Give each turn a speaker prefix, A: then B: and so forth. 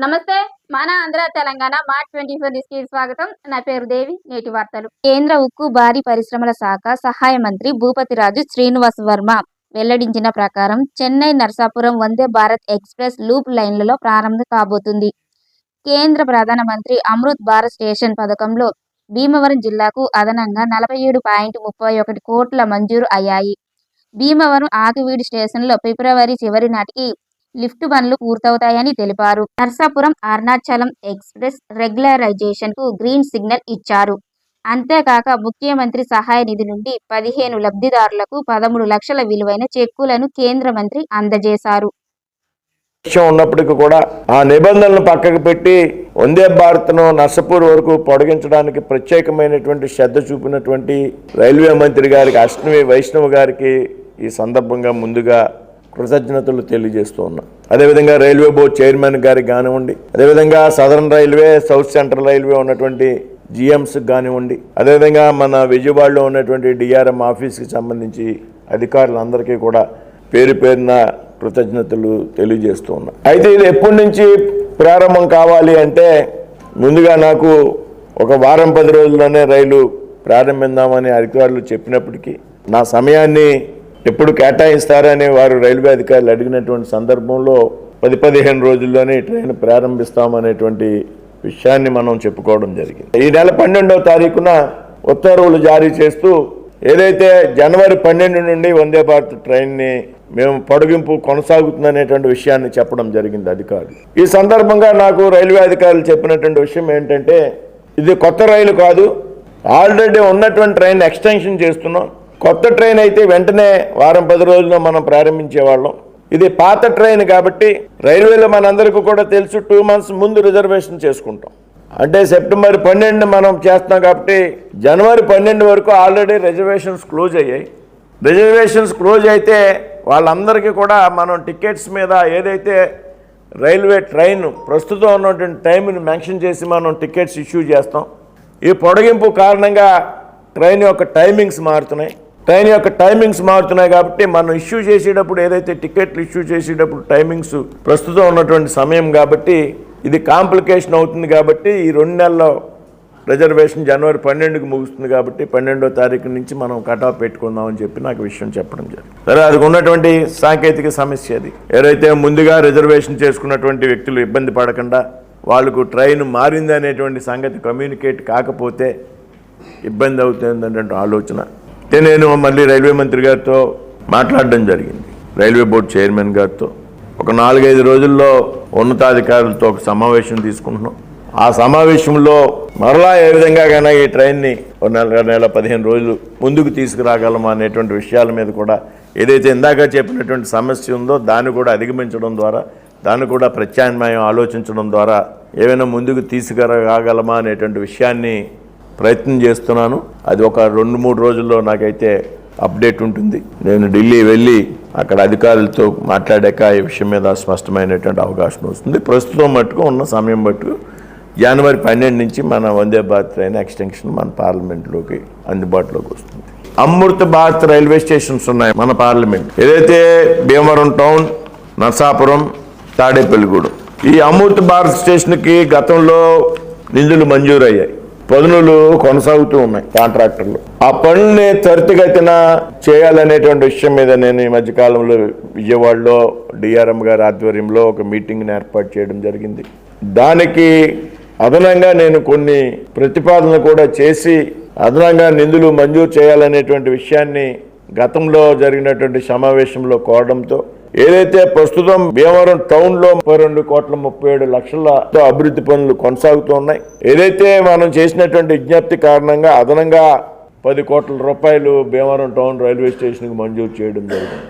A: నమస్తే. మన ఆంధ్ర తెలంగాణ మార్చ్ 24 న్యూస్‌కి స్వాగతం. నా పేరు దేవి. నేటి వార్తలు. కేంద్ర ఉక్కు భారీ పరిశ్రమల శాఖ సహాయ మంత్రి భూపతిరాజు శ్రీనివాస్ వర్మ వెల్లడించిన ప్రకారం చెన్నై నర్సాపురం వందే భారత్ ఎక్స్‌ప్రెస్ లూప్ లైన్లలో ప్రారంభం కాబోతుంది. కేంద్ర ప్రధానమంత్రి అమృత్ భారత్ స్టేషన్ పథకంలో భీమవరం జిల్లాకు అదనంగా 47.31 కోట్ల మంజూరు అయ్యాయి. భీమవరం ఆకివీడు స్టేషన్లో ఫిబ్రవరి చివరి నాటికి లిఫ్ట్ పనులు పూర్తవుతాయని తెలిపారు. నర్సాపురం అరుణాచలం ఎక్స్‌ప్రెస్ రెగ్యులరైజేషన్కు గ్రీన్ సిగ్నల్ ఇచ్చారు. అంతేకాక ముఖ్యమంత్రి సహాయ నిధి నుండి 15 లబ్ధిదారులకు 13 లక్షల విలువైన చెక్కులను కేంద్ర మంత్రి అందజేశారు.
B: ఉన్నప్పటికీ కూడా ఆ నిబంధనలను పక్కకు పెట్టి వందే భారత్ను నర్సాపూర్ వరకు పొడిగించడానికి ప్రత్యేకమైనటువంటి శ్రద్ధ చూపినటువంటి రైల్వే మంత్రి గారికి అశ్విని వైష్ణవ్ గారికి ఈ సందర్భంగా ముందుగా కృతజ్ఞతలు తెలియజేస్తూ ఉన్నా. అదేవిధంగా రైల్వే బోర్డు చైర్మన్ గారికి కానివ్వండి, అదేవిధంగా southern railway, south central railway ఉన్నటువంటి జిఎంస్కి కానివ్వండి, అదేవిధంగా మన విజయవాడలో ఉన్నటువంటి డిఆర్ఎం ఆఫీస్కి సంబంధించి అధికారులందరికీ కూడా పేరు పేరున కృతజ్ఞతలు తెలియజేస్తూ ఉన్నా. అయితే ఇది ఎప్పటి నుంచి ప్రారంభం కావాలి అంటే ముందుగా నాకు ఒక వారం 10 రోజుల్లోనే రైలు ప్రారంభిద్దామని అధికారులు చెప్పినప్పటికీ నా సమయాన్ని ఎప్పుడు కేటాయిస్తారని వారు రైల్వే అధికారులు అడిగినటువంటి సందర్భంలో 10-15 రోజుల్లోనే ట్రైన్ ప్రారంభిస్తామనేటువంటి విషయాన్ని మనం చెప్పుకోవడం జరిగింది. ఈ నెల 12వ తారీఖున ఉత్తర్వులు జారీ చేస్తూ ఏదైతే జనవరి 12 నుండి వందే భారత్ ట్రైన్ని మేము పొడిగింపు కొనసాగుతుందనేటువంటి విషయాన్ని చెప్పడం జరిగింది అధికారులు. ఈ సందర్భంగా నాకు రైల్వే అధికారులు చెప్పినటువంటి విషయం ఏంటంటే ఇది కొత్త రైలు కాదు, ఆల్రెడీ ఉన్నటువంటి ట్రైన్ ఎక్స్టెన్షన్ చేస్తున్నాం. కొత్త ట్రైన్ అయితే వెంటనే వారం 10 రోజుల్లో మనం ప్రారంభించేవాళ్ళం. ఇది పాత ట్రైన్ కాబట్టి రైల్వేలో మనందరికీ కూడా తెలుసు 2 months ముందు రిజర్వేషన్ చేసుకుంటాం. అంటే సెప్టెంబర్ 12 మనం చేస్తున్నాం కాబట్టి జనవరి 12 వరకు ఆల్రెడీ రిజర్వేషన్స్ క్లోజ్ అయ్యాయి. రిజర్వేషన్స్ క్లోజ్ అయితే వాళ్ళందరికీ కూడా మనం టికెట్స్ మీద ఏదైతే రైల్వే ట్రైన్ ప్రస్తుతం ఉన్నటువంటి టైంని మెన్షన్ చేసి మనం టికెట్స్ ఇష్యూ చేస్తాం. ఈ పొడిగింపు కారణంగా ట్రైన్ యొక్క టైమింగ్స్ మారుతున్నాయి కాబట్టి మనం ఇష్యూ చేసేటప్పుడు ఏదైతే టికెట్లు ఇష్యూ చేసేటప్పుడు టైమింగ్స్ ప్రస్తుతం ఉన్నటువంటి సమయం కాబట్టి ఇది కాంప్లికేషన్ అవుతుంది. కాబట్టి ఈ 2 నెలల్లో రిజర్వేషన్ జనవరి 12కి ముగుస్తుంది కాబట్టి 12వ తారీఖు నుంచి మనం కటాఫ్ పెట్టుకుందామని చెప్పి నాకు విషయం చెప్పడం జరిగింది. సరే, అది ఉన్నటువంటి సాంకేతిక సమస్య అది. ఎవరైతే ముందుగా రిజర్వేషన్ చేసుకున్నటువంటి వ్యక్తులు ఇబ్బంది పడకుండా వాళ్ళకు ట్రైన్ మారింది అనేటువంటి సంగతి కమ్యూనికేట్ కాకపోతే ఇబ్బంది అవుతుందనే ఆలోచన నేను మళ్ళీ రైల్వే మంత్రి గారితో మాట్లాడడం జరిగింది. రైల్వే బోర్డు చైర్మన్ గారితో ఒక 4-5 రోజుల్లో ఉన్నతాధికారులతో ఒక సమావేశం తీసుకుంటున్నాం. ఆ సమావేశంలో మరలా ఏ విధంగా కన్నా ఈ ట్రైన్ని నెల 15 రోజులు ముందుకు తీసుకురాగలమా అనేటువంటి విషయాల మీద కూడా ఏదైతే ఇందాక చెప్పినటువంటి సమస్య ఉందో దాన్ని కూడా అధిగమించడం ద్వారా, దాన్ని కూడా ప్రత్యామ్నాయం ఆలోచించడం ద్వారా ఏమైనా ముందుకు తీసుకురాగలమా అనేటువంటి విషయాన్ని ప్రయత్నం చేస్తున్నాను. అది ఒక 2-3 రోజుల్లో నాకైతే అప్డేట్ ఉంటుంది. నేను ఢిల్లీ వెళ్ళి అక్కడ అధికారులతో మాట్లాడాక ఈ విషయం మీద స్పష్టమైనటువంటి అవకాశం వస్తుంది. ప్రస్తుతం మట్టుకు ఉన్న సమయం మట్టుకు జనవరి 12 నుంచి మన వందే భారత్ ట్రైన్ ఎక్స్టెన్షన్ మన పార్లమెంట్లోకి అందుబాటులోకి వస్తుంది. అమృత్ భారత్ రైల్వే స్టేషన్స్ ఉన్నాయి మన పార్లమెంట్. ఏదైతే భీమవరం టౌన్, నర్సాపురం, తాడేపల్లిగూడెం ఈ అమృత్ భారత్ స్టేషన్కి గతంలో నిధులు మంజూరు అయ్యాయి. పనులు కొనసాగుతూ ఉన్నాయి కాంట్రాక్టర్లు. ఆ పనుల్ని త్వరితగతిన చేయాలనేటువంటి విషయం మీద నేను ఈ మధ్యకాలంలో విజయవాడలో డిఆర్ఎం గారి ఆధ్వర్యంలో ఒక మీటింగ్ని ఏర్పాటు చేయడం జరిగింది. దానికి అదనంగా నేను కొన్ని ప్రతిపాదనలు కూడా చేసి అదనంగా నిధులు మంజూరు చేయాలనేటువంటి విషయాన్ని గతంలో జరిగినటువంటి సమావేశంలో కోరడంతో ఏదైతే ప్రస్తుతం భీమవరం టౌన్లో 32,37,00,000తో అభివృద్ధి పనులు కొనసాగుతూ ఉన్నాయి. ఏదైతే మనం చేసినటువంటి విజ్ఞప్తి కారణంగా అదనంగా 10 కోట్ల రూపాయలు భీమవరం టౌన్ రైల్వే స్టేషన్కి మంజూరు చేయడం జరిగింది.